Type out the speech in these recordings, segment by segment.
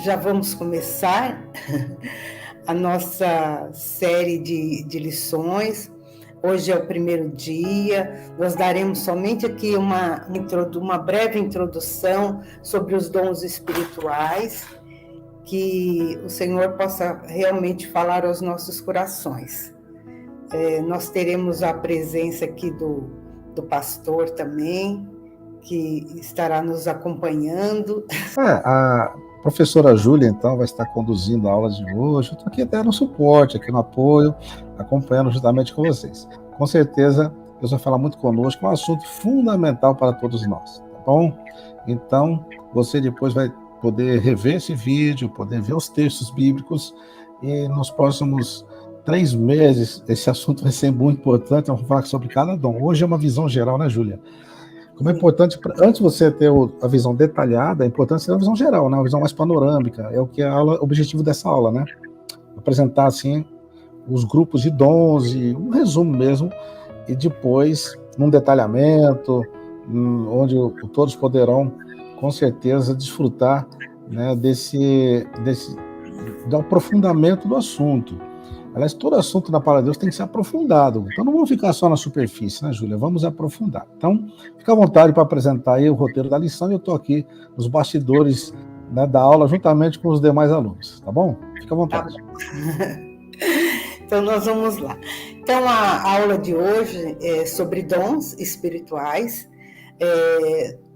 já vamos começar a nossa série de lições. Hoje é o primeiro dia, nós daremos somente aqui uma breve introdução sobre os dons espirituais, que o Senhor possa realmente falar aos nossos corações. Nós teremos a presença aqui do pastor também, que estará nos acompanhando. A professora Júlia, então, vai estar conduzindo a aula de hoje. Eu estou aqui até no suporte, aqui no apoio, acompanhando juntamente com vocês. Com certeza, Deus vai falar muito conosco, é um assunto fundamental para todos nós, tá bom? Então, você depois vai poder rever esse vídeo, poder ver os textos bíblicos, e nos próximos 3 meses, esse assunto vai ser muito importante, vamos falar sobre cada dom. Hoje é uma visão geral, né, Júlia? Como é importante, antes de você ter a visão detalhada, é importante ter uma visão geral, né? Uma visão mais panorâmica, é o que é o objetivo dessa aula, né? Apresentar, assim, os grupos de dons, e um resumo mesmo, e depois, num detalhamento, onde todos poderão, com certeza, desfrutar, né, do aprofundamento do assunto. Aliás, todo assunto na palavra de Deus tem que ser aprofundado. Então, não vamos ficar só na superfície, né, Júlia? Vamos aprofundar. Então, fica à vontade para apresentar aí o roteiro da lição, e eu estou aqui nos bastidores, né, da aula, juntamente com os demais alunos, tá bom? Fica à vontade. Então, nós vamos lá. Então, a aula de hoje é sobre dons espirituais.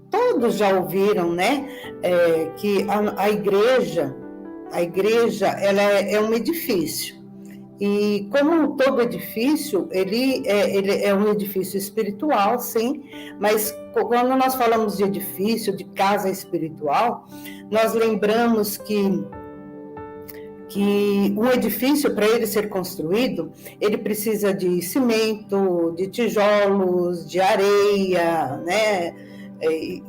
Todos já ouviram, né, que a igreja, ela é um edifício. E como todo edifício, ele é um edifício espiritual, sim, mas quando nós falamos de edifício, de casa espiritual, nós lembramos que um edifício, para ele ser construído, ele precisa de cimento, de tijolos, de areia, né,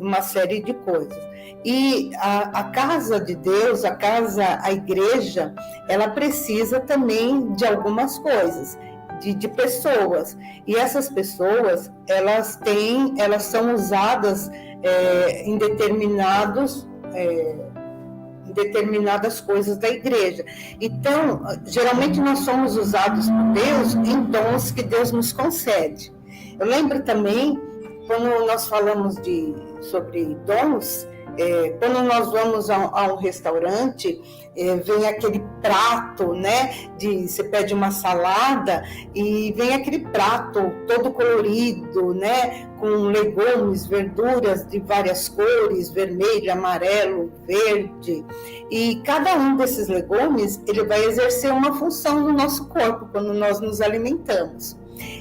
uma série de coisas. E a casa de Deus, a igreja, ela precisa também de algumas coisas, de pessoas. E essas pessoas, elas são usadas em determinadas coisas da igreja. Então, geralmente nós somos usados por Deus em dons que Deus nos concede. Eu lembro também, quando nós falamos sobre dons, quando nós vamos a um restaurante, vem aquele prato, né? Você pede uma salada e vem aquele prato todo colorido, né? Com legumes, verduras de várias cores, vermelho, amarelo, verde. E cada um desses legumes, ele vai exercer uma função no nosso corpo quando nós nos alimentamos.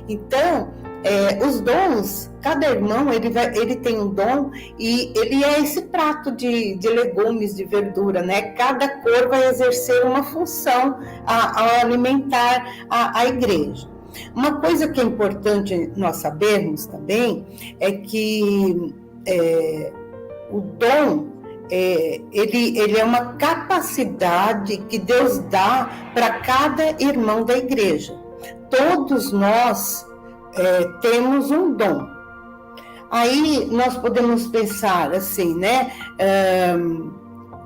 Então, os dons, cada irmão ele tem um dom, e ele é esse prato de legumes, de verdura, né? Cada cor vai exercer uma função ao alimentar a igreja. Uma coisa que é importante nós sabermos também é que o dom ele é uma capacidade que Deus dá para cada irmão da igreja. Todos nós temos um dom. Aí nós podemos pensar assim, né?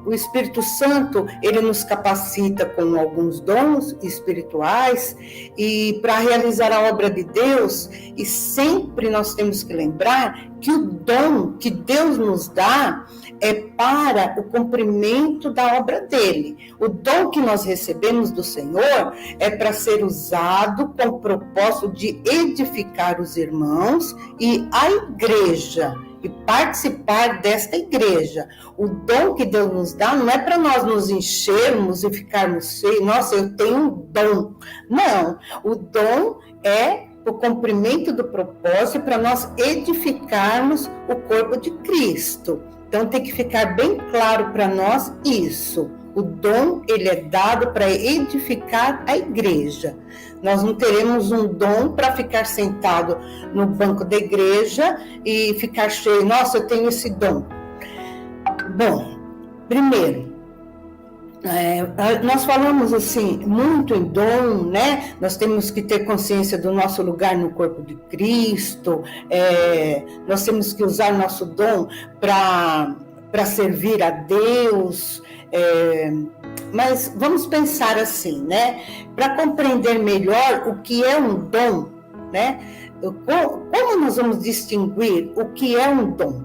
O Espírito Santo, ele nos capacita com alguns dons espirituais e para realizar a obra de Deus, e sempre nós temos que lembrar que o dom que Deus nos dá é para o cumprimento da obra dele. O dom que nós recebemos do Senhor é para ser usado com o propósito de edificar os irmãos e a igreja, e participar desta igreja. O dom que Deus nos dá não é para nós nos enchermos e ficarmos cheios, nossa, eu tenho um dom. Não, o dom é o cumprimento do propósito para nós edificarmos o corpo de Cristo. Então tem que ficar bem claro para nós isso. O dom, ele é dado para edificar a igreja. Nós não teremos um dom para ficar sentado no banco da igreja e ficar cheio. Nossa, eu tenho esse dom. Bom, primeiro, nós falamos assim muito em dom, né? Nós temos que ter consciência do nosso lugar no corpo de Cristo. Nós temos que usar nosso dom para para servir a Deus, mas vamos pensar assim, né? Para compreender melhor o que é um dom, né? Como nós vamos distinguir o que é um dom?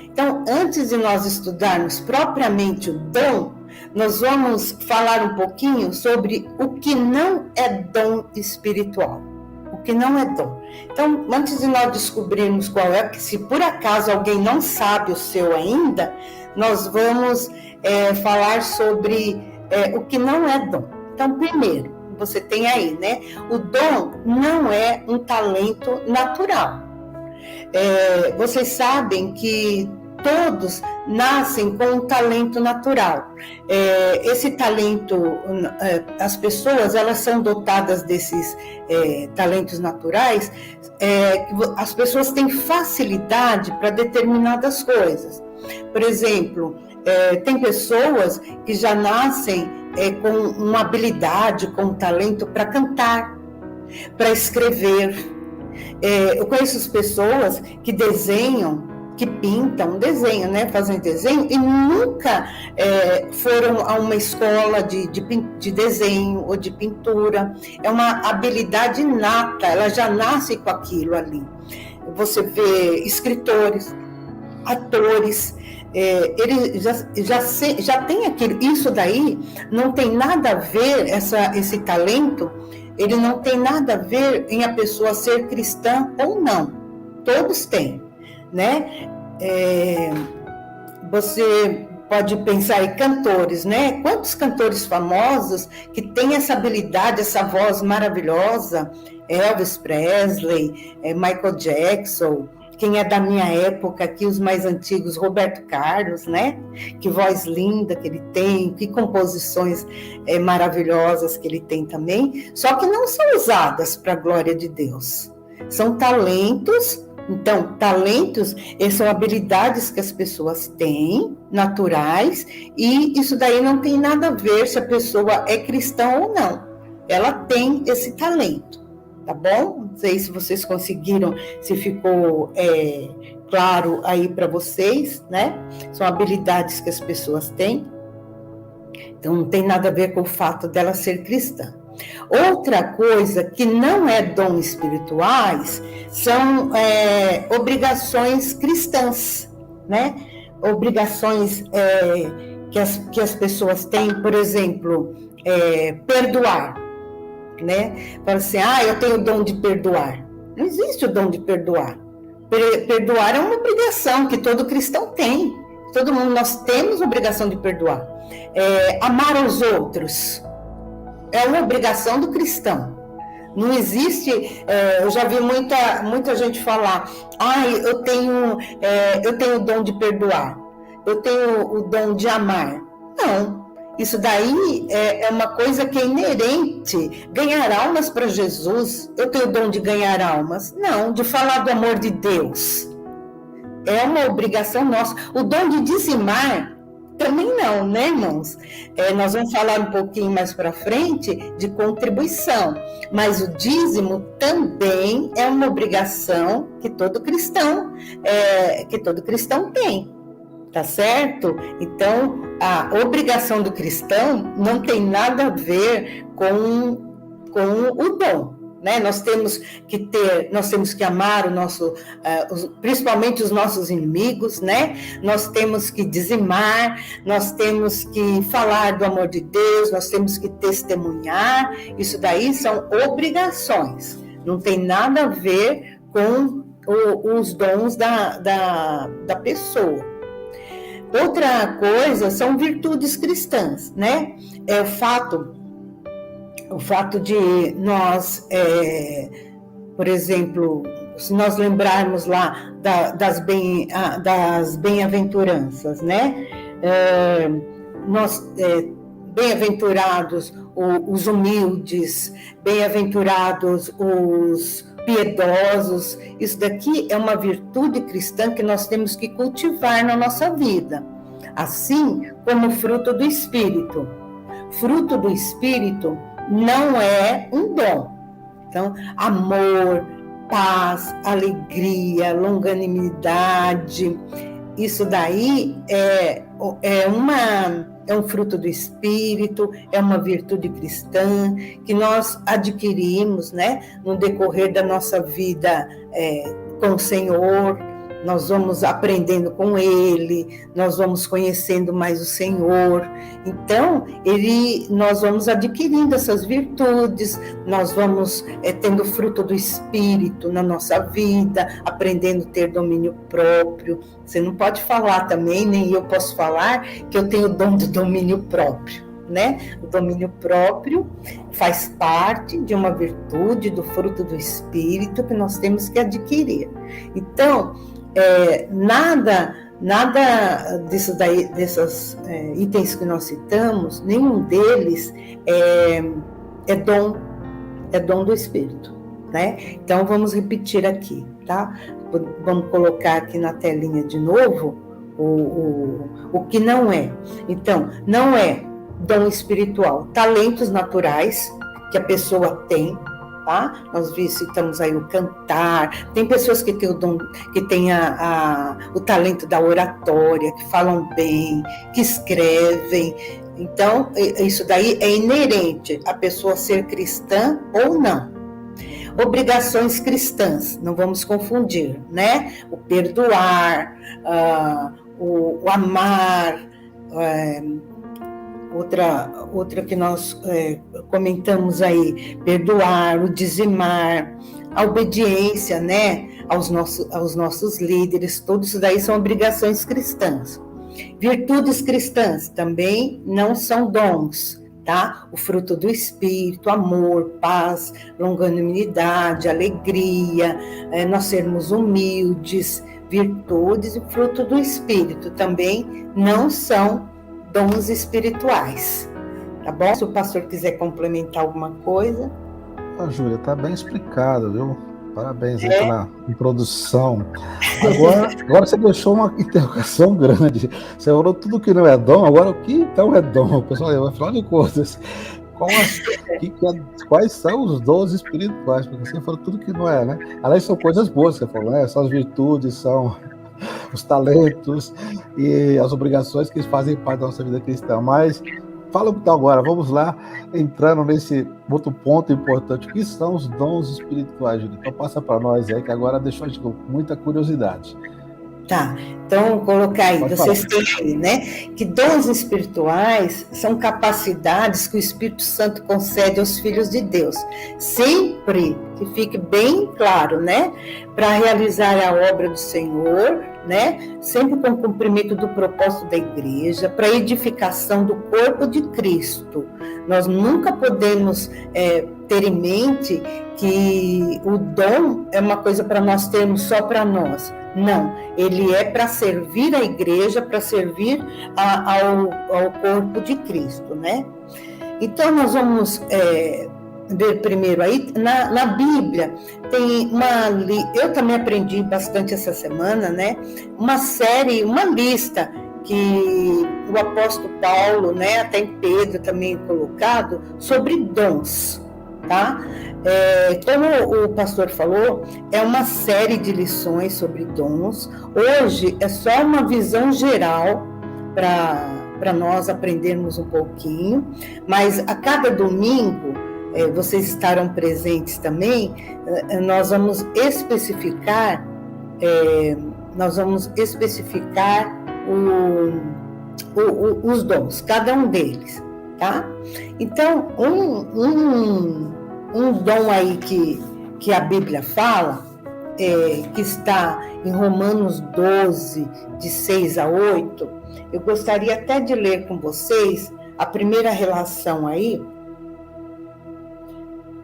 Então, antes de nós estudarmos propriamente o dom, nós vamos falar um pouquinho sobre o que não é dom espiritual. O que não é dom. Então, antes de nós descobrirmos qual é, que se por acaso alguém não sabe o seu ainda, nós vamos falar sobre o que não é dom. Então, primeiro, você tem aí, né? O dom não é um talento natural. Vocês sabem que todos nascem com um talento natural. Esse talento, as pessoas, elas são dotadas desses talentos naturais, as pessoas têm facilidade para determinadas coisas. Por exemplo, tem pessoas que já nascem com uma habilidade, com um talento para cantar, para escrever. Eu conheço pessoas que desenham, que pintam, desenham, né? Fazem desenho e nunca foram a uma escola de desenho ou de pintura. É uma habilidade inata, ela já nasce com aquilo ali. Você vê escritores, atores, ele já tem aquilo. Isso daí não tem nada a ver, esse talento, ele não tem nada a ver em a pessoa ser cristã ou não. Todos têm, né? Você pode pensar em cantores, né? Quantos cantores famosos que têm essa habilidade, essa voz maravilhosa? Elvis Presley, Michael Jackson. Quem é da minha época aqui, os mais antigos, Roberto Carlos, né? Que voz linda que ele tem, que composições maravilhosas que ele tem também, só que não são usadas para a glória de Deus. São talentos. Então, talentos são habilidades que as pessoas têm, naturais, e isso daí não tem nada a ver se a pessoa é cristã ou não. Ela tem esse talento. Tá bom? Não sei se vocês conseguiram, se ficou claro aí para vocês, né? São habilidades que as pessoas têm. Então, não tem nada a ver com o fato dela ser cristã. Outra coisa que não é dom espirituais são obrigações cristãs, né? Obrigações que as pessoas têm, por exemplo, perdoar. Né? Fala assim, eu tenho o dom de perdoar. Não existe o dom de perdoar. Perdoar é uma obrigação que todo cristão tem. Todo mundo, nós temos a obrigação de perdoar. Amar aos outros é uma obrigação do cristão. Não existe, eu já vi muita gente falar, eu tenho o dom de perdoar, eu tenho o dom de amar. Não. Isso daí é uma coisa que é inerente. Ganhar almas para Jesus, eu tenho o dom de ganhar almas? Não, de falar do amor de Deus. É uma obrigação nossa. O dom de dizimar, também não, né, irmãos? Nós vamos falar um pouquinho mais para frente de contribuição, mas o dízimo também é uma obrigação que todo cristão tem. Tá certo? Então, a obrigação do cristão não tem nada a ver com o dom, né? Nós temos que amar principalmente os nossos inimigos, né? Nós temos que dizimar, nós temos que falar do amor de Deus, nós temos que testemunhar. Isso daí são obrigações, não tem nada a ver com os dons da pessoa. Outra coisa são virtudes cristãs, né? O fato de nós, por exemplo, se nós lembrarmos lá das bem-aventuranças, né? Bem-aventurados os humildes, bem-aventurados os piedosos. Isso daqui é uma virtude cristã que nós temos que cultivar na nossa vida, assim como fruto do Espírito. Fruto do Espírito não é um dom. Então, amor, paz, alegria, longanimidade, isso daí é um fruto do Espírito, é uma virtude cristã que nós adquirimos, né, no decorrer da nossa vida com o Senhor. Nós vamos aprendendo com Ele, nós vamos conhecendo mais o Senhor. Então, nós vamos adquirindo essas virtudes, nós vamos tendo fruto do Espírito na nossa vida, aprendendo a ter domínio próprio. Você não pode falar também, nem eu posso falar, que eu tenho o dom do domínio próprio, né? O domínio próprio faz parte de uma virtude, do fruto do Espírito que nós temos que adquirir. Então, nada disso daí, desses itens que nós citamos, nenhum deles é dom do Espírito, né? Então vamos repetir aqui, tá? Vamos colocar aqui na telinha de novo o que não é. Então, não é dom espiritual, talentos naturais que a pessoa tem. Tá? Nós citamos aí o cantar, tem pessoas que têm o dom, que têm o talento da oratória, que falam bem, que escrevem. Então, isso daí é inerente à pessoa ser cristã ou não. Obrigações cristãs, não vamos confundir, né? O perdoar, o amar, outra que nós comentamos aí, perdoar, o dizimar, a obediência, né, aos nossos líderes, tudo isso daí são obrigações cristãs. Virtudes cristãs também não são dons, tá? O fruto do Espírito, amor, paz, longanimidade, alegria, nós sermos humildes, virtudes e fruto do Espírito também não são dons espirituais, tá bom? Se o pastor quiser complementar alguma coisa. Júlia, tá bem explicado, viu? Parabéns aí pela introdução. Agora você deixou uma interrogação grande. Você falou tudo que não é dom, agora o que então é dom? Pessoal, afinal de contas, quais são os dons espirituais? Porque você falou tudo que não é, né? Aliás, são coisas boas, você falou, né? São as virtudes, são os talentos e as obrigações que fazem parte da nossa vida cristã. Mas fala então agora, vamos lá, entrando nesse outro ponto importante, que são os dons espirituais, Júlia. Então passa para nós aí, que agora deixou a gente com muita curiosidade. Tá, então vou colocar aí, vocês têm aí, né, que dons espirituais são capacidades que o Espírito Santo concede aos filhos de Deus, sempre que fique bem claro, né, para realizar a obra do Senhor, né, sempre com o cumprimento do propósito da igreja, para a edificação do corpo de Cristo. Nós nunca podemos ter em mente que o dom é uma coisa para nós termos só para nós. Não, ele é para servir a igreja, para servir ao corpo de Cristo, né? Então, nós vamos ver primeiro aí, na Bíblia, tem eu também aprendi bastante essa semana, né? Uma lista que o apóstolo Paulo, né, até em Pedro também colocado, sobre dons, tá? Como o pastor falou, é uma série de lições sobre dons. Hoje é só uma visão geral para nós aprendermos um pouquinho, mas a cada domingo, vocês estarão presentes também, nós vamos especificar os dons, cada um deles, tá? Então, um dom aí que a Bíblia fala, que está em Romanos 12, de 6 a 8, eu gostaria até de ler com vocês a primeira relação aí.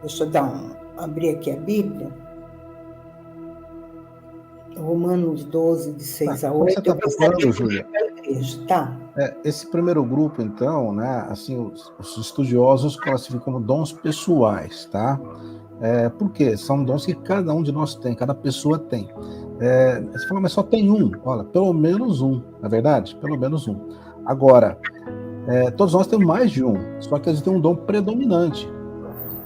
Deixa eu abrir aqui a Bíblia. Romanos 12, de 6 a 8. Você está procurando, Júlia? Tá. Esse primeiro grupo, então, né, assim, os estudiosos classificam como dons pessoais, tá? Por quê? São dons que cada um de nós tem, cada pessoa tem. Você fala, mas só tem um. Olha, pelo menos um, na verdade? Pelo menos um. Agora, todos nós temos mais de um, só que eles têm um dom predominante.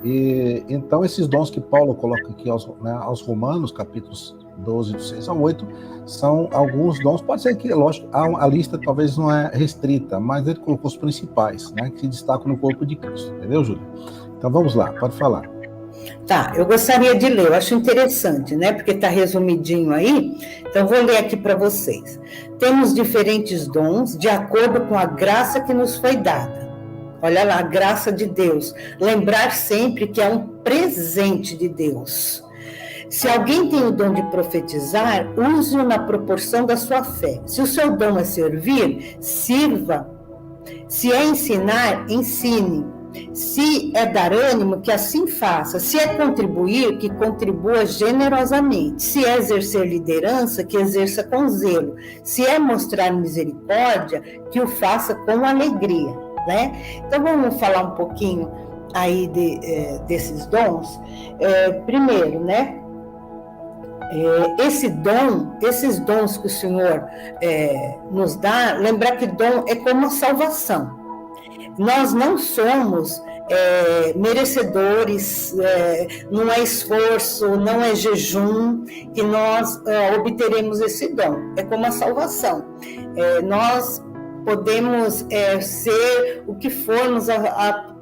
E então, esses dons que Paulo coloca aqui aos Romanos, capítulos 12, do 6 ao 8, são alguns dons. Pode ser que, lógico, a lista talvez não é restrita, mas ele colocou os principais, né, que se destacam no corpo de Cristo. Entendeu, Júlia? Então vamos lá, pode falar. Tá, eu gostaria de ler, eu acho interessante, né? Porque está resumidinho aí, então vou ler aqui para vocês. Temos diferentes dons de acordo com a graça que nos foi dada. Olha lá, a graça de Deus. Lembrar sempre que é um presente de Deus. Se alguém tem o dom de profetizar, use-o na proporção da sua fé. Se o seu dom é servir, sirva. Se é ensinar, ensine. Se é dar ânimo, que assim faça. Se é contribuir, que contribua generosamente. Se é exercer liderança, que exerça com zelo. Se é mostrar misericórdia, que o faça com alegria, né? Então vamos falar um pouquinho aí desses dons. Primeiro, né? Esses dons que o Senhor nos dá, lembrar que dom é como a salvação. Nós não somos merecedores, não é esforço, não é jejum que nós obteremos esse dom. É como a salvação. Nós podemos ser o que formos,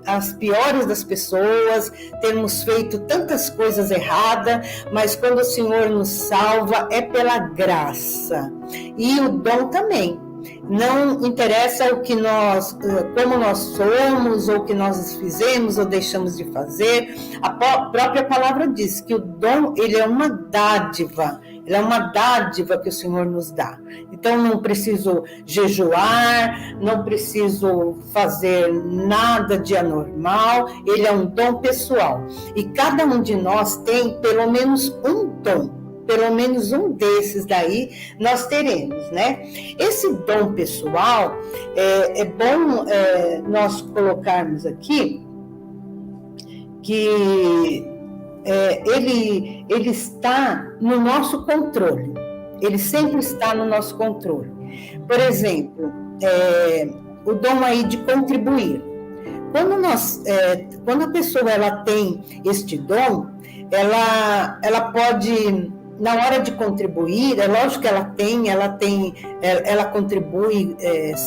as piores das pessoas, termos feito tantas coisas erradas, mas quando o Senhor nos salva é pela graça. E o dom também. Não interessa o que como nós somos, ou o que nós fizemos ou deixamos de fazer. A própria palavra diz que o dom, ele é uma dádiva. Ele é uma dádiva que o Senhor nos dá. Então, não preciso jejuar, não preciso fazer nada de anormal. Ele é um dom pessoal. E cada um de nós tem pelo menos um dom. Pelo menos um desses daí nós teremos, né? Esse dom pessoal, é bom nós colocarmos aqui que ele está no nosso controle. Ele sempre está no nosso controle. Por exemplo, o dom aí de contribuir. Quando a pessoa ela tem este dom, ela pode, na hora de contribuir, é lógico que ela contribui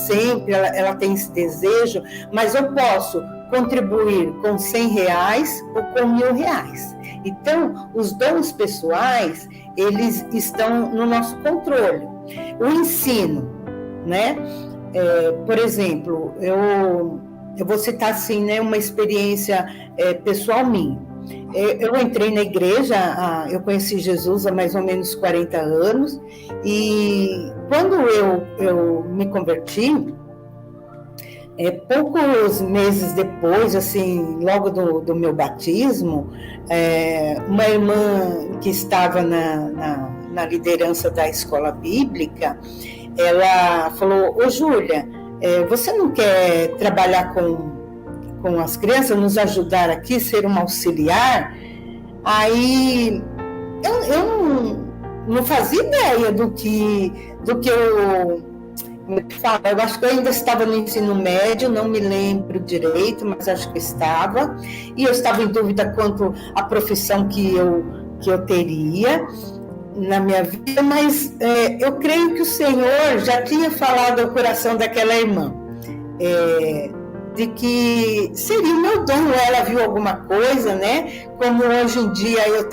sempre, ela tem esse desejo, mas eu posso contribuir com R$100 ou com R$1.000. Então, os dons pessoais, eles estão no nosso controle. O ensino, né? Por exemplo, eu vou citar assim, né, uma experiência pessoal minha. Eu entrei na igreja, eu conheci Jesus há mais ou menos 40 anos, e quando eu me converti, poucos meses depois, assim, logo do meu batismo, uma irmã que estava na liderança da escola bíblica, ela falou: ô Júlia, você não quer trabalhar com as crianças, nos ajudar aqui, ser uma auxiliar? Aí eu não fazia ideia do que eu acho que eu ainda estava no ensino médio, não me lembro direito, mas acho que estava, e eu estava em dúvida quanto à profissão que eu teria na minha vida, mas eu creio que o Senhor já tinha falado ao coração daquela irmã, de que seria o meu dom. Ela viu alguma coisa, né? Como hoje em dia eu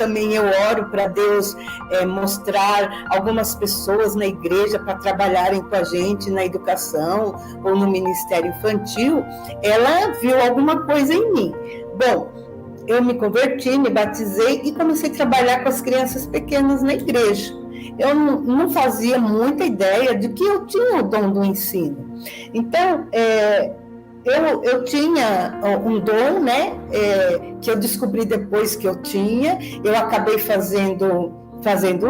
oro para Deus mostrar algumas pessoas na igreja para trabalharem com a gente na educação ou no ministério infantil. Ela viu alguma coisa em mim. Bom, eu me converti, me batizei e comecei a trabalhar com as crianças pequenas na igreja. Eu não fazia muita ideia de que eu tinha o dom do ensino. Então, eu tinha um dom, né, que eu descobri depois que eu tinha. Eu acabei fazendo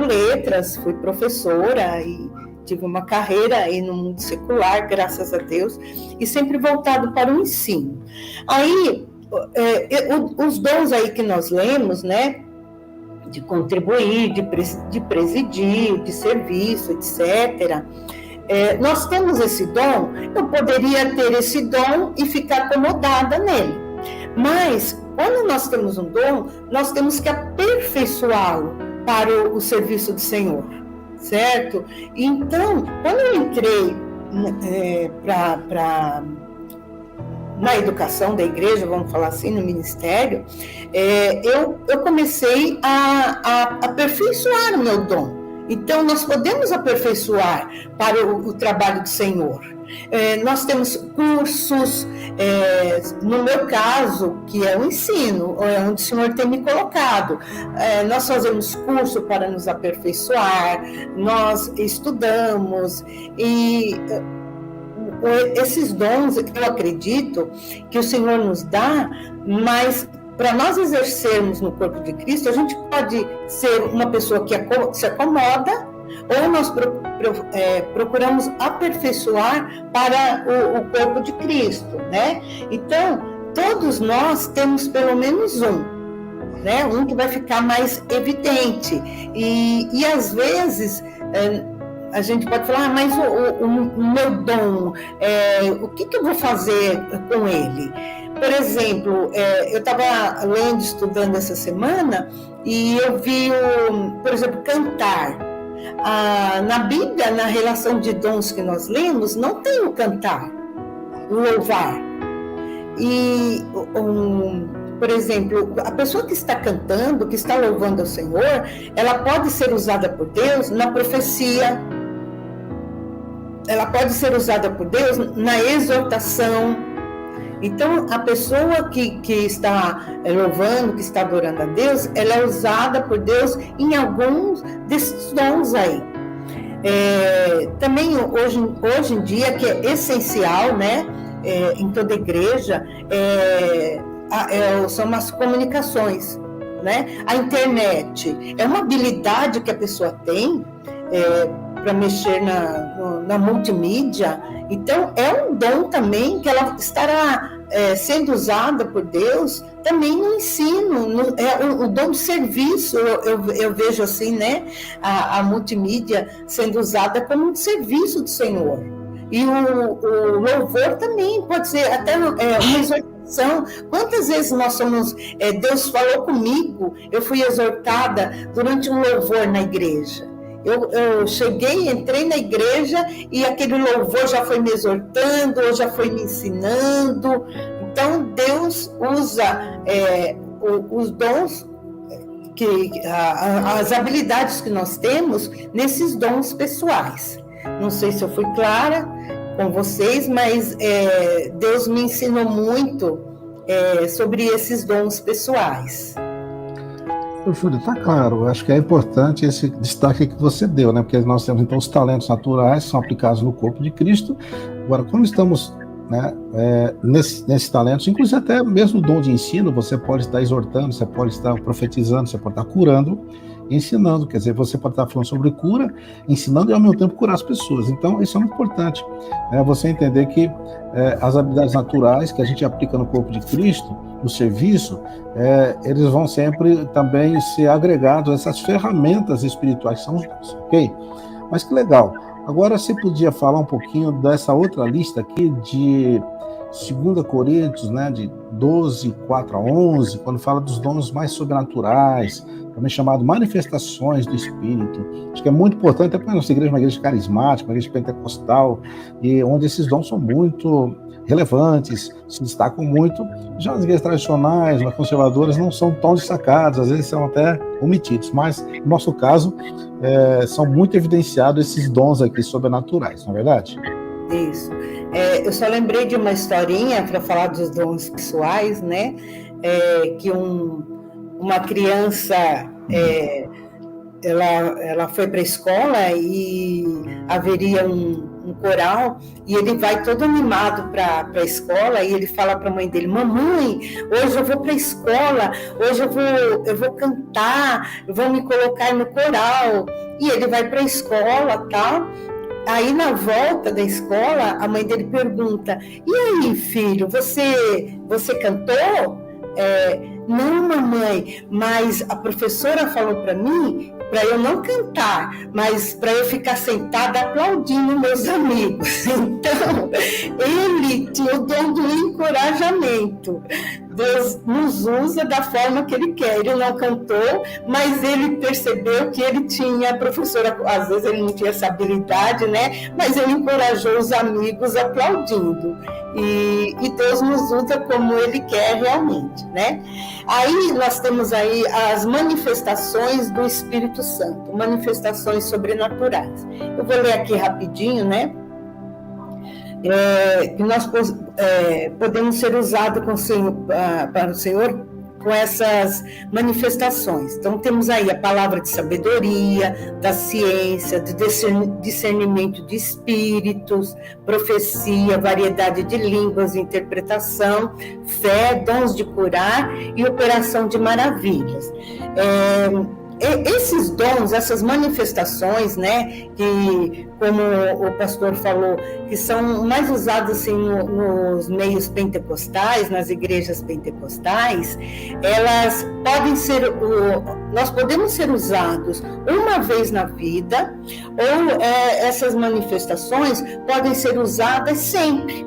letras, fui professora e tive uma carreira aí no mundo secular, graças a Deus, e sempre voltado para o ensino. Aí, os dons aí que nós lemos, né, de contribuir, de presidir, de serviço, etc., nós temos esse dom. Eu poderia ter esse dom e ficar acomodada nele, mas quando nós temos um dom, nós temos que aperfeiçoá-lo para o serviço do Senhor, certo? Então, quando eu entrei na educação da igreja, vamos falar assim, no ministério, eu comecei a aperfeiçoar o meu dom. Então, nós podemos aperfeiçoar para o trabalho do Senhor. Nós temos cursos, no meu caso, que é o ensino, onde o Senhor tem me colocado. Nós fazemos curso para nos aperfeiçoar, nós estudamos e esses dons, eu acredito que o Senhor nos dá, mas para nós exercermos no corpo de Cristo, a gente pode ser uma pessoa que se acomoda, ou nós procuramos aperfeiçoar para o corpo de Cristo, né? Então, todos nós temos pelo menos um, né? Um que vai ficar mais evidente. E às vezes a gente pode falar, mas o meu dom, o que eu vou fazer com ele? Por exemplo, eu estava lendo, estudando essa semana, e eu vi, por exemplo, cantar. Na Bíblia, na relação de dons que nós lemos, não tem o cantar, o louvar. E, por exemplo, a pessoa que está cantando, que está louvando ao Senhor, ela pode ser usada por Deus na profecia, ela pode ser usada por Deus na exortação. Então, a pessoa que está louvando, que está adorando a Deus, ela é usada por Deus em alguns desses dons aí. Também, hoje em dia, que é essencial, né, em toda igreja, são as comunicações, né? A internet é uma habilidade que a pessoa tem para mexer na multimídia. Então, é um dom também que ela estará sendo usada por Deus também no ensino, o dom de serviço, eu vejo assim, né? A multimídia sendo usada como um serviço do Senhor. E o louvor também pode ser até uma exortação. Quantas vezes nós somos... Deus falou comigo, eu fui exortada durante um louvor na igreja. Eu cheguei, entrei na igreja e aquele louvor já foi me exortando, ou já foi me ensinando. Então, Deus usa os dons, as habilidades que nós temos nesses dons pessoais. Não sei se eu fui clara com vocês, mas Deus me ensinou muito sobre esses dons pessoais. Júlia, está claro, acho que é importante esse destaque que você deu, né? Porque nós temos então os talentos naturais que são aplicados no corpo de Cristo. Agora, quando estamos, né, nesses talentos, inclusive até mesmo o dom de ensino, você pode estar exortando, você pode estar profetizando, você pode estar curando, ensinando, quer dizer, você pode estar falando sobre cura, ensinando e ao mesmo tempo curar as pessoas. Então, isso é muito importante, né? Você entender que as habilidades naturais que a gente aplica no corpo de Cristo, no serviço, eles vão sempre também ser agregados a essas ferramentas espirituais que são os dons, ok? Mas que legal. Agora, você podia falar um pouquinho dessa outra lista aqui de 2 Coríntios, né, de 12, 4 a 11, quando fala dos dons mais sobrenaturais, também chamado manifestações do Espírito. Acho que é muito importante, até para a nossa igreja, uma igreja carismática, uma igreja pentecostal, e onde esses dons são muito relevantes, se destacam muito. Já as igrejas tradicionais, as conservadoras, não são tão destacadas, às vezes são até omitidos, mas no nosso caso, são muito evidenciados esses dons aqui sobrenaturais, não é verdade? Isso. Eu só lembrei de uma historinha para falar dos dons pessoais, né? Que uma criança, ela foi para a escola e haveria um coral, e ele vai todo animado para a escola, e ele fala para a mãe dele: mamãe, hoje eu vou para a escola, hoje eu vou cantar, eu vou me colocar no coral. E ele vai para a escola, tal. Aí, na volta da escola, a mãe dele pergunta: e aí, filho, você cantou? Não, mamãe. mãe, mas a professora falou para mim para eu não cantar, mas para eu ficar sentada aplaudindo meus amigos. Então, ele tinha o dom do encorajamento. Deus nos usa da forma que Ele quer. Ele não cantou, mas ele percebeu que ele tinha, a professora, às vezes ele não tinha essa habilidade, né? Mas ele encorajou os amigos aplaudindo. E Deus nos usa como Ele quer realmente, né? Aí nós temos aí as manifestações do Espírito Santo, manifestações sobrenaturais. Eu vou ler aqui rapidinho, né? Que nós podemos ser usados para o Senhor com essas manifestações. Então, temos aí a palavra de sabedoria, da ciência, de discernimento de espíritos, profecia, variedade de línguas, interpretação, fé, dons de curar e operação de maravilhas. Esses dons, essas manifestações, né, que, como o pastor falou, que são mais usados assim, nos meios pentecostais, nas igrejas pentecostais, elas podem ser, nós podemos ser usados uma vez na vida, ou essas manifestações podem ser usadas sempre.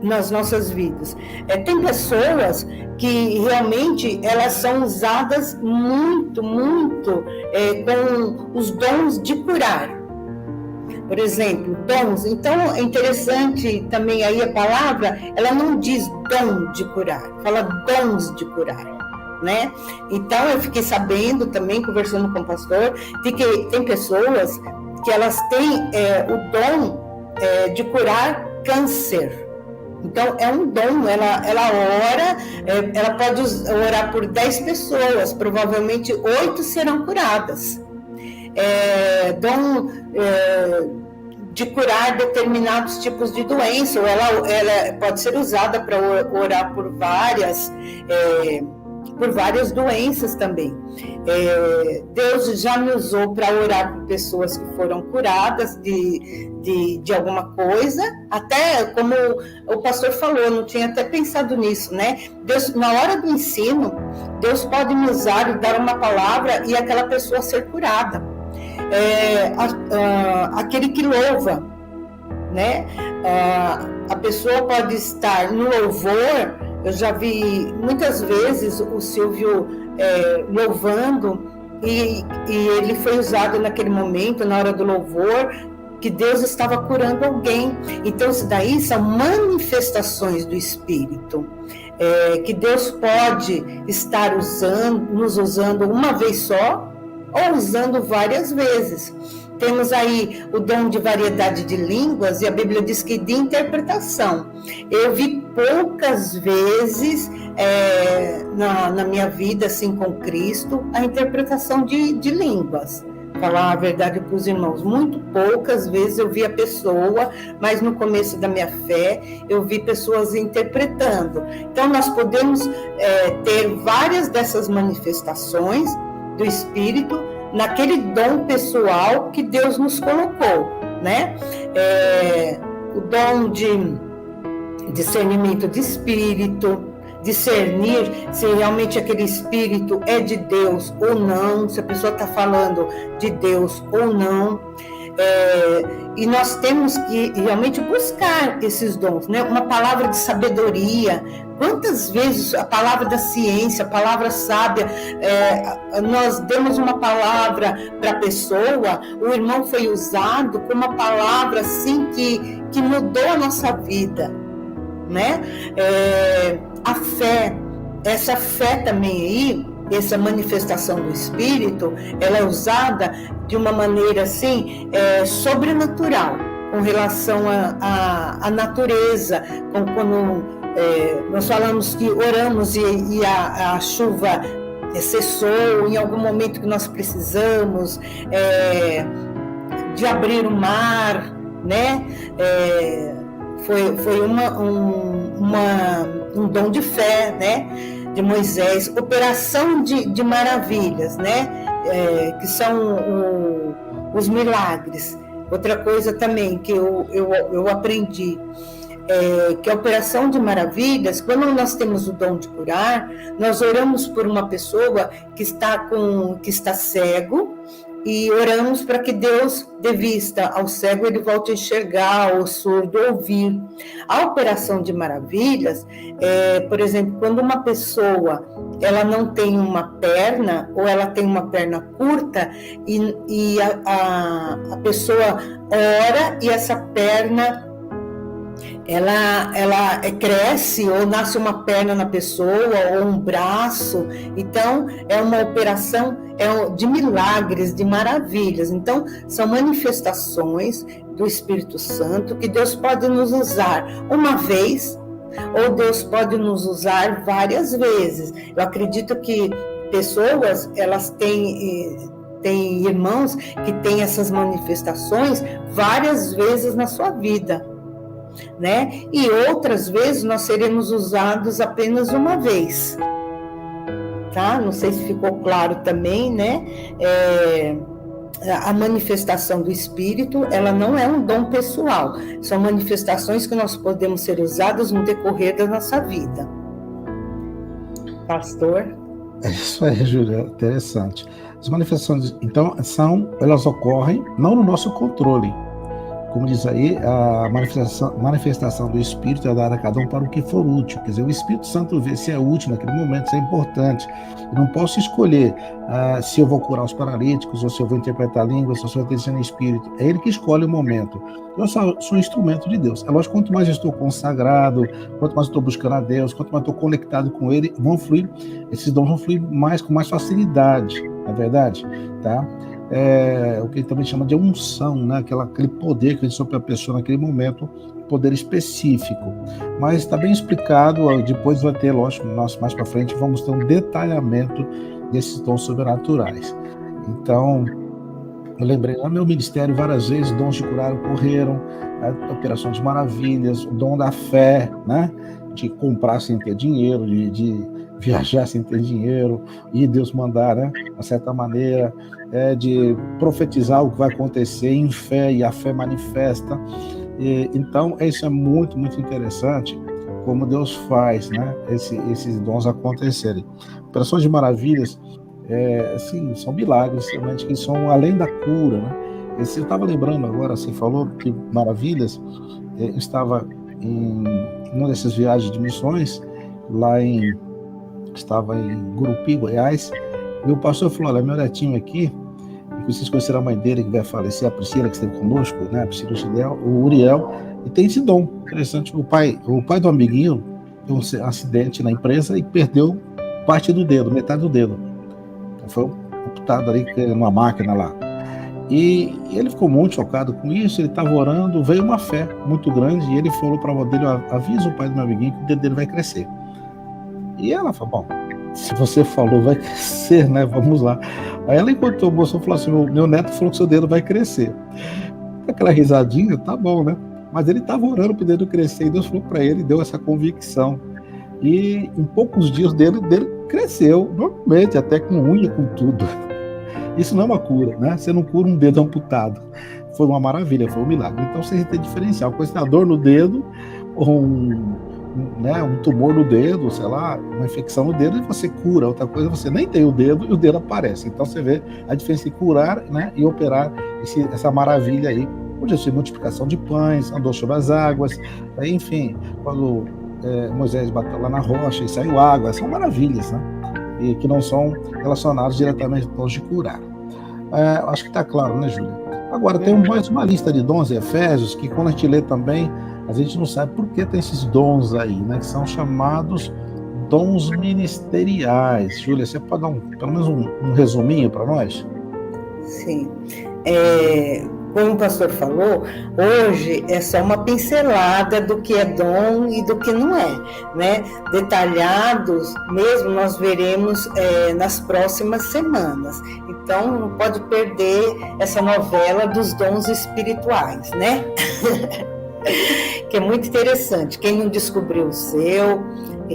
Nas nossas vidas. Tem pessoas que realmente elas são usadas muito com os dons de curar. Por exemplo, dons. Então, é interessante também aí a palavra, ela não diz dom de curar, fala dons de curar, né? Então, eu fiquei sabendo também, conversando com o pastor, de que tem pessoas que elas têm o dom de curar câncer. Então, é um dom, ela ora, ela pode orar por 10 pessoas, provavelmente 8 serão curadas. Dom de curar determinados tipos de doença, ou ela pode ser usada para orar por várias doenças também. Deus já me usou para orar por pessoas que foram curadas de alguma coisa, até como o pastor falou, não tinha até pensado nisso, né? Deus, na hora do ensino, Deus pode me usar e dar uma palavra e aquela pessoa ser curada. Aquele que louva, né? A pessoa pode estar no louvor. Eu já vi muitas vezes o Silvio louvando e ele foi usado naquele momento, na hora do louvor, que Deus estava curando alguém. Então, isso daí são manifestações do Espírito, que Deus pode estar nos usando uma vez só ou usando várias vezes. Temos aí o dom de variedade de línguas e a Bíblia diz que de interpretação. Eu vi poucas vezes na minha vida assim com Cristo a interpretação de línguas. Falar a verdade para os irmãos, muito poucas vezes eu vi a pessoa, mas no começo da minha fé eu vi pessoas interpretando. Então nós podemos ter várias dessas manifestações do Espírito naquele dom pessoal que Deus nos colocou, né? O dom de discernimento de espírito, discernir se realmente aquele espírito é de Deus ou não, se a pessoa está falando de Deus ou não. E nós temos que realmente buscar esses dons, né? Uma palavra de sabedoria. Quantas vezes a palavra da ciência, a palavra sábia, nós demos uma palavra para a pessoa, o irmão foi usado com uma palavra assim que mudou a nossa vida, né? A fé, essa fé também aí, essa manifestação do Espírito, ela é usada de uma maneira assim, sobrenatural, com relação à natureza, quando nós falamos que oramos e a chuva cessou, em algum momento que nós precisamos de abrir o mar, né? Foi um dom de fé, né? De Moisés, operação de maravilhas, né? Que são os milagres. Outra coisa também que eu aprendi, que a operação de maravilhas, quando nós temos o dom de curar, nós oramos por uma pessoa que está cego, e oramos para que Deus dê vista ao cego, ele volte a enxergar, ao surdo ouvir. A operação de maravilhas, por exemplo, quando uma pessoa ela não tem uma perna, ou ela tem uma perna curta, e a pessoa ora e essa perna ela cresce, ou nasce uma perna na pessoa, ou um braço. Então, é uma operação de milagres, de maravilhas. Então, são manifestações do Espírito Santo que Deus pode nos usar uma vez, ou Deus pode nos usar várias vezes. Eu acredito que pessoas, elas têm irmãos que têm essas manifestações várias vezes na sua vida, né? E outras vezes nós seremos usados apenas uma vez, tá? Não sei se ficou claro também, né? A manifestação do Espírito, ela não é um dom pessoal, são manifestações que nós podemos ser usadas no decorrer da nossa vida. Pastor? É isso aí, Júlia, interessante. As manifestações, então, elas ocorrem não no nosso controle. Como diz aí, a manifestação do Espírito é dada a cada um para o que for útil. Quer dizer, o Espírito Santo vê se é útil naquele momento, se é importante. Eu não posso escolher se eu vou curar os paralíticos, ou se eu vou interpretar línguas, ou se eu vou ter ensino Espírito. É Ele que escolhe o momento. Eu sou um instrumento de Deus. É lógico, quanto mais eu estou consagrado, quanto mais eu estou buscando a Deus, quanto mais eu estou conectado com Ele, esses dons vão fluir com mais facilidade, não é verdade? Tá? O que ele também chama de unção, né? Aquele poder que vem sobre a pessoa naquele momento, poder específico. Mas está bem explicado, depois vai ter, lógico, nós mais para frente vamos ter um detalhamento desses dons sobrenaturais. Então, eu lembrei lá no meu ministério várias vezes, dons de curar ocorreram, operação de maravilhas, o dom da fé, né? De comprar sem ter dinheiro, de viajar sem ter dinheiro, e Deus mandar, né? De uma certa maneira, de profetizar o que vai acontecer em fé, e a fé manifesta. Então, isso é muito, muito interessante, como Deus faz, né? Esses dons acontecerem. Operações de maravilhas, assim, são milagres, realmente, que são além da cura, né? Eu estava lembrando agora, você falou que maravilhas, eu estava em uma dessas viagens de missões, estava em Gurupi, Goiás, e o pastor falou: olha, meu netinho aqui, e vocês conheceram a mãe dele que vai falecer, a Priscila, que esteve conosco, né, a Priscila Chidel, o Uriel, e tem esse dom interessante. O pai do amiguinho teve um acidente na empresa e perdeu parte do dedo, metade do dedo. Então foi amputado ali numa máquina lá. E ele ficou muito chocado com isso, ele estava orando, veio uma fé muito grande, e ele falou para a avó dele: avisa o pai do meu amiguinho que o dedo dele vai crescer. E ela falou: bom, se você falou vai crescer, né, vamos lá. Aí ela encontrou o moço e falou assim: meu neto falou que seu dedo vai crescer. Aquela risadinha, tá bom, né? Mas ele estava orando para o dedo crescer, e Deus falou para ele, deu essa convicção. E em poucos dias o dedo dele cresceu, normalmente, até com unha, com tudo. Isso não é uma cura, né? Você não cura um dedo amputado. Foi uma maravilha, foi um milagre. Então você tem diferencial. Quando você tem a dor no dedo, ou um tumor no dedo, sei lá, uma infecção no dedo, e você cura. Outra coisa, você nem tem o dedo e o dedo aparece. Então você vê a diferença de curar, né, e operar essa maravilha aí. Podia ser multiplicação de pães, andou sobre as águas, enfim, quando Moisés bateu lá na rocha e saiu água, são maravilhas, né? E que não são relacionados diretamente aos dons de curar. Acho que está claro, né, Júlia? Agora, tem mais uma lista de dons em Efésios, que quando a gente lê também, a gente não sabe por que tem esses dons aí, né, que são chamados dons ministeriais. Júlia, você pode dar pelo menos um resuminho para nós? Sim. Como o pastor falou, hoje é só uma pincelada do que é dom e do que não é, né? Detalhados mesmo nós veremos nas próximas semanas. Então não pode perder essa novela dos dons espirituais, né? Que é muito interessante. Quem não descobriu o seu,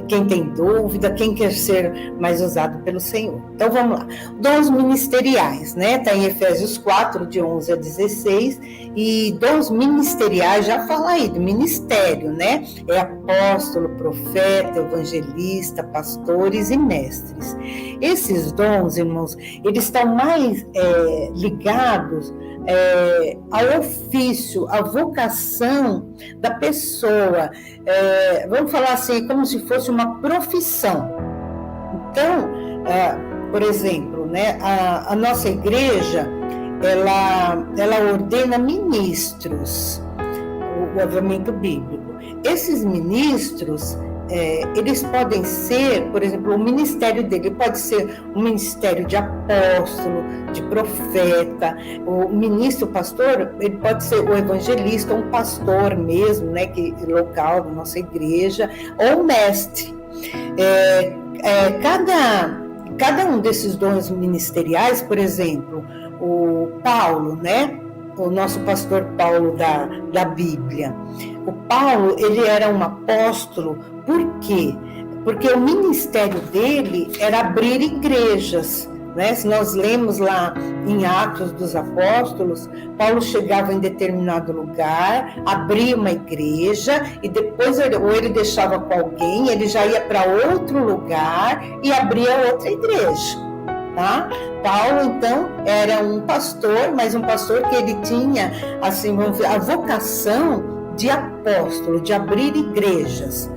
quem tem dúvida, quem quer ser mais usado pelo Senhor. Então vamos lá. Dons ministeriais, né? Está em Efésios 4, de 11 a 16. E dons ministeriais, já fala aí do ministério, né? É apóstolo, profeta, evangelista, pastores e mestres. Esses dons, irmãos, eles estão mais ligados ao ofício, à vocação da pessoa. Vamos falar assim, como se fosse uma profissão. Então, por exemplo, né, a nossa igreja, ela ordena ministros, o avivamento bíblico. Esses ministros, eles podem ser, por exemplo, o ministério dele pode ser um ministério de apóstolo, de profeta, o ministro, o pastor, ele pode ser o evangelista, um pastor mesmo, né, local da nossa igreja, ou mestre. Cada um desses dons ministeriais, por exemplo, o Paulo, né, o nosso pastor Paulo da Bíblia. O Paulo, ele era um apóstolo, por quê? Porque o ministério dele era abrir igrejas, né? Se nós lemos lá em Atos dos Apóstolos, Paulo chegava em determinado lugar, abria uma igreja e depois ou ele deixava com alguém, ele já ia para outro lugar e abria outra igreja. Tá? Paulo, então, era um pastor, mas um pastor que ele tinha, assim, vamos dizer, a vocação de apóstolo, de abrir igrejas.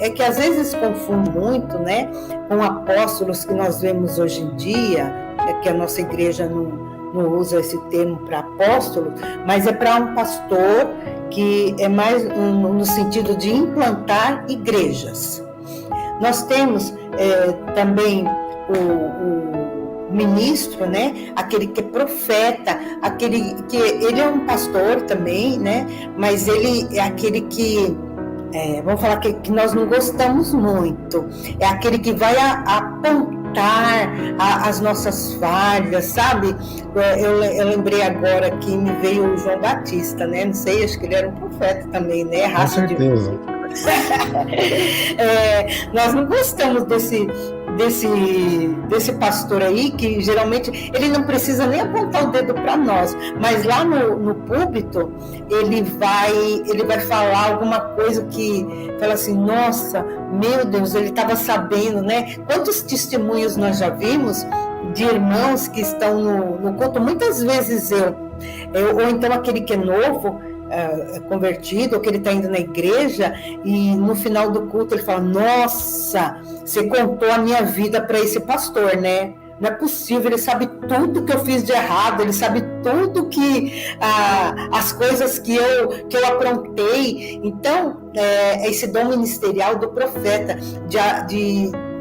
É que às vezes confunde muito, né, com apóstolos que nós vemos hoje em dia, que a nossa igreja não usa esse termo para apóstolo, mas é para um pastor que é mais no sentido de implantar igrejas. Nós temos também o ministro, né? Aquele que é profeta, aquele que ele é um pastor também, né? Mas ele é aquele que vamos falar que nós não gostamos muito. É aquele que vai apontar as nossas falhas, sabe? Eu lembrei agora que me veio o João Batista, né? Não sei, acho que ele era um profeta também, né? Com certeza. Nós não gostamos desse pastor aí, que geralmente ele não precisa nem apontar o dedo para nós, mas lá no púlpito ele vai falar alguma coisa que fala assim, nossa, meu Deus, ele estava sabendo, né? Quantos testemunhos nós já vimos de irmãos que estão no culto, muitas vezes ou então aquele que é novo, convertido, ou que ele está indo na igreja, e no final do culto ele fala, nossa, você contou a minha vida para esse pastor, né? Não é possível, ele sabe tudo que eu fiz de errado, ele sabe tudo as coisas que eu aprontei. Então, esse dom ministerial do profeta,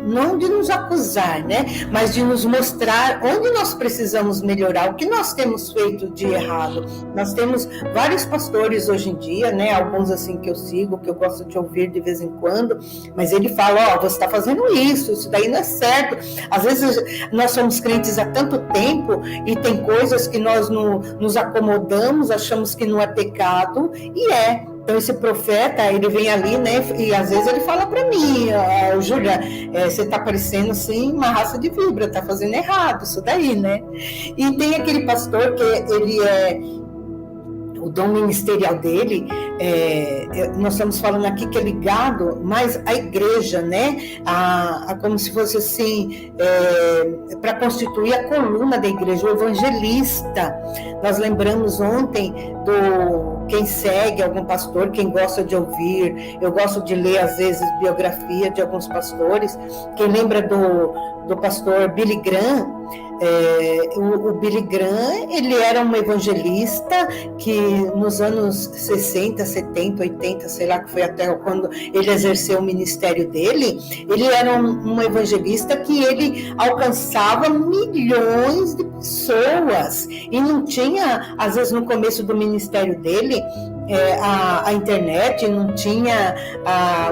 não de nos acusar, né? Mas de nos mostrar onde nós precisamos melhorar, o que nós temos feito de errado. Nós temos vários pastores hoje em dia, né? Alguns assim que eu sigo, que eu gosto de ouvir de vez em quando, mas ele fala, você está fazendo isso daí não é certo. Às vezes nós somos crentes há tanto tempo e tem coisas que nós nos acomodamos, achamos que não é pecado, e é. Então esse profeta, ele vem ali, né, e às vezes ele fala para mim, Júlia, você está parecendo assim uma raça de víbora, está fazendo errado isso daí, né? E tem aquele pastor que ele o dom ministerial dele, nós estamos falando aqui que é ligado mais à igreja, né? Como se fosse assim, para constituir a coluna da igreja, o evangelista. Nós lembramos ontem quem segue algum pastor, quem gosta de ouvir, eu gosto de ler às vezes biografia de alguns pastores. Quem lembra do pastor Billy Graham? O Billy Graham, ele era um evangelista que nos anos 60, 70, 80, sei lá, que foi até quando ele exerceu o ministério dele, ele era um evangelista que ele alcançava milhões de pessoas, e não tinha, às vezes no começo do ministério dele, a internet, não tinha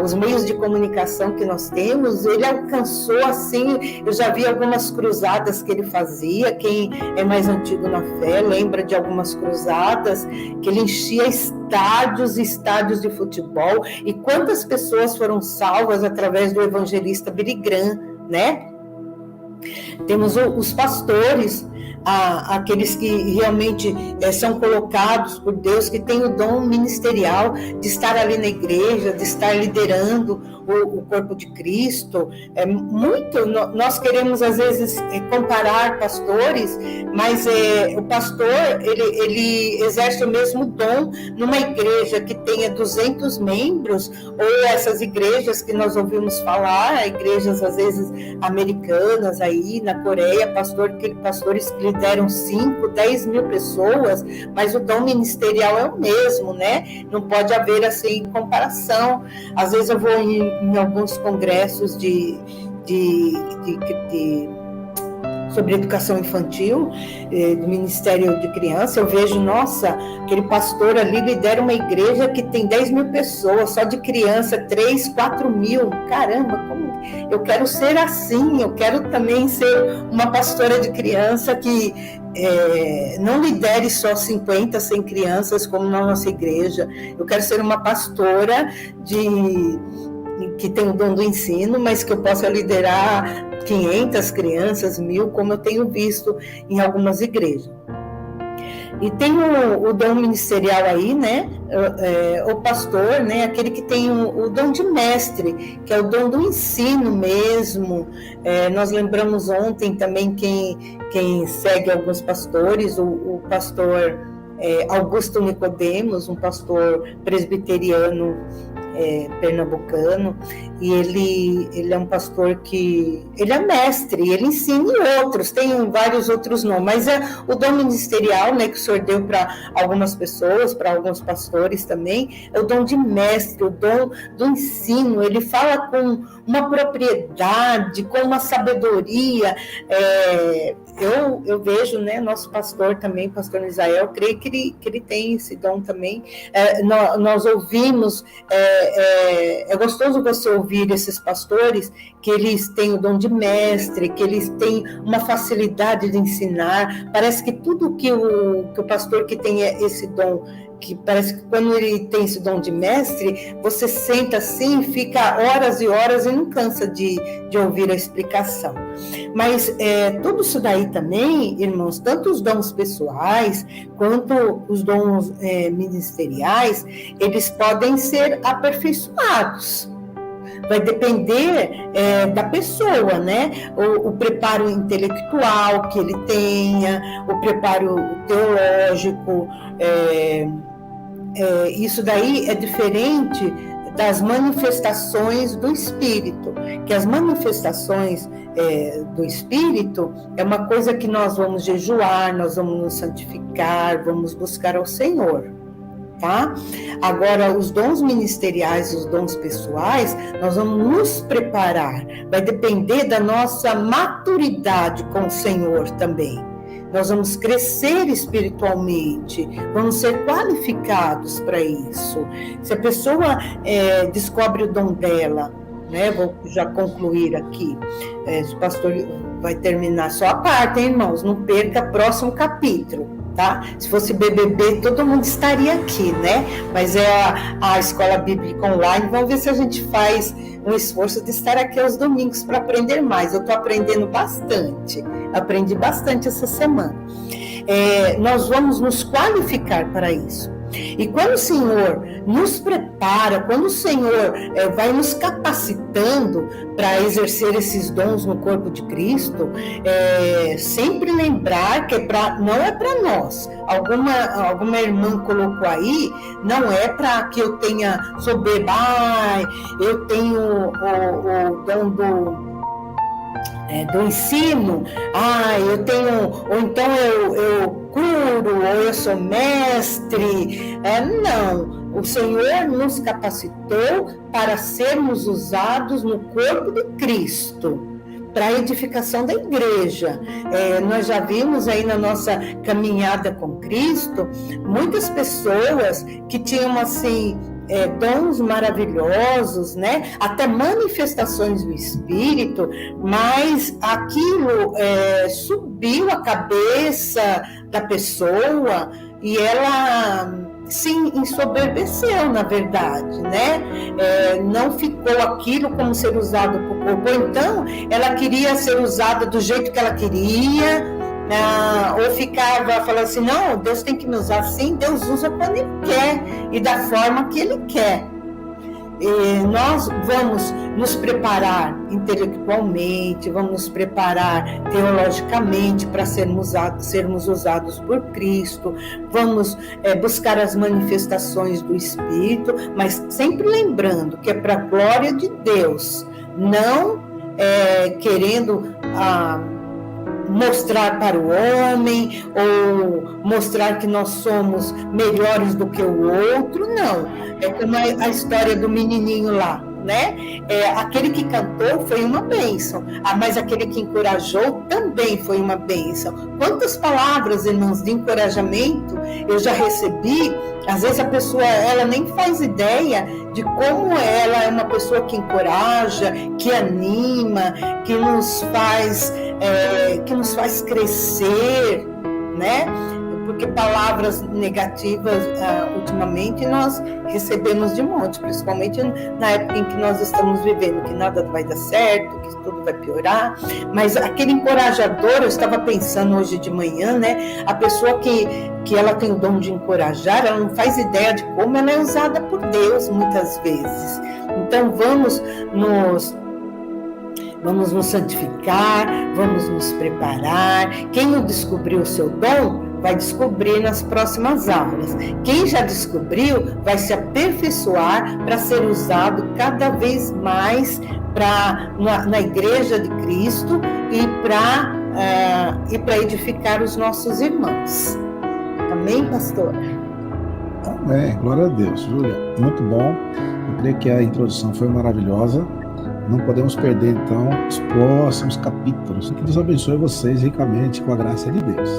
os meios de comunicação que nós temos. Ele alcançou assim, eu já vi algumas cruzadas que ele fazia. Quem é mais antigo na fé lembra de algumas cruzadas que ele enchia estádios e estádios de futebol, e quantas pessoas foram salvas através do evangelista Billy Graham, né? Temos os pastores, aqueles que realmente são colocados por Deus, que têm o dom ministerial de estar ali na igreja, de estar liderando o corpo de Cristo. Nós queremos às vezes comparar pastores, mas o pastor ele exerce o mesmo dom numa igreja que tenha 200 membros, ou essas igrejas que nós ouvimos falar, igrejas às vezes americanas aí na Coreia, pastores que lideram 5, 10 mil pessoas, mas o dom ministerial é o mesmo, né? Não pode haver assim comparação. Às vezes eu vou em alguns congressos sobre educação infantil, do Ministério de Criança, eu vejo, nossa, aquele pastor ali lidera uma igreja que tem 10 mil pessoas, só de criança, 3, 4 mil, caramba, como eu quero ser assim, eu quero também ser uma pastora de criança que não lidere só 50, 100 crianças como na nossa igreja. Eu quero ser uma pastora que tem o dom do ensino, mas que eu possa liderar 500 crianças, 1000, como eu tenho visto em algumas igrejas. E tem o dom ministerial aí, né? O pastor, né? Aquele que tem o dom de mestre, que é o dom do ensino mesmo. Nós lembramos ontem também quem segue alguns pastores, o pastor Augusto Nicodemos, um pastor presbiteriano pernambucano, e ele é um pastor que ele é mestre, ele ensina outros, tem vários outros nomes, mas é o dom ministerial, né, que o Senhor deu para algumas pessoas, para alguns pastores também, é o dom de mestre, o dom do ensino. Ele fala com uma propriedade, com uma sabedoria. Eu vejo, né, nosso pastor também, pastor Israel, creio que ele tem esse dom também. Nós ouvimos, é gostoso você ouvir esses pastores, que eles têm o dom de mestre, que eles têm uma facilidade de ensinar. Parece que tudo que o pastor que tem esse dom, que parece que quando ele tem esse dom de mestre, você senta assim, fica horas e horas e não cansa de ouvir a explicação. Mas tudo isso daí também, irmãos, tanto os dons pessoais quanto os dons ministeriais, eles podem ser aperfeiçoados. Vai depender da pessoa, né? O preparo intelectual que ele tenha, o preparo teológico. Isso daí é diferente das manifestações do Espírito, que as manifestações do Espírito é uma coisa que nós vamos jejuar, nós vamos nos santificar, vamos buscar ao Senhor. Tá? Agora, os dons ministeriais, os dons pessoais, nós vamos nos preparar, vai depender da nossa maturidade com o Senhor também. Nós vamos crescer espiritualmente, vamos ser qualificados para isso. Se a pessoa descobre o dom dela, né? Vou já concluir aqui, o pastor vai terminar só a parte, hein, irmãos? Não perca o próximo capítulo. Tá? Se fosse BBB, todo mundo estaria aqui, né? Mas a Escola Bíblica Online. Vamos ver se a gente faz um esforço de estar aqui aos domingos para aprender mais. Eu estou aprendendo bastante, aprendi bastante essa semana. Nós vamos nos qualificar para isso. E quando o Senhor nos prepara, quando o Senhor vai nos capacitando para exercer esses dons no corpo de Cristo, sempre lembrar que não é para nós. Alguma irmã colocou aí, não é para que eu tenha soberba, eu tenho o dom do ensino, eu tenho, ou então eu curo, ou eu sou mestre. Não, o Senhor nos capacitou para sermos usados no corpo de Cristo, para a edificação da igreja. Nós já vimos aí na nossa caminhada com Cristo, muitas pessoas que tinham, assim, dons maravilhosos, né? Até manifestações do Espírito, mas aquilo subiu a cabeça da pessoa e ela se ensoberbeceu, na verdade, né? Não ficou aquilo como ser usado por corpo. Então, ela queria ser usada do jeito que ela queria, ou ficava falando assim, não, Deus tem que me usar assim. Deus usa quando Ele quer e da forma que Ele quer. Nós vamos nos preparar intelectualmente, vamos nos preparar teologicamente para sermos usados por Cristo, vamos buscar as manifestações do Espírito, mas sempre lembrando que é para a glória de Deus, não querendo mostrar para o homem ou mostrar que nós somos melhores do que o outro, não. É como a história do menininho lá, né? Aquele que cantou foi uma bênção, mas aquele que encorajou também foi uma bênção. Quantas palavras, irmãos, de encorajamento eu já recebi. Às vezes a pessoa, ela nem faz ideia de como ela é uma pessoa que encoraja, que anima, que nos faz crescer, né? Porque palavras negativas, ultimamente, nós recebemos de monte, principalmente na época em que nós estamos vivendo, que nada vai dar certo, que tudo vai piorar. Mas aquele encorajador, eu estava pensando hoje de manhã, né? A pessoa que ela tem o dom de encorajar, ela não faz ideia de como ela é usada por Deus, muitas vezes. Então, vamos nos santificar, vamos nos preparar. Quem não descobriu o seu dom, vai descobrir nas próximas aulas. Quem já descobriu, vai se aperfeiçoar para ser usado cada vez mais na Igreja de Cristo e para edificar os nossos irmãos. Amém, pastor? Amém, glória a Deus. Júlia, muito bom. Eu creio que a introdução foi maravilhosa. Não podemos perder, então, os próximos capítulos. Que Deus abençoe vocês ricamente com a graça de Deus.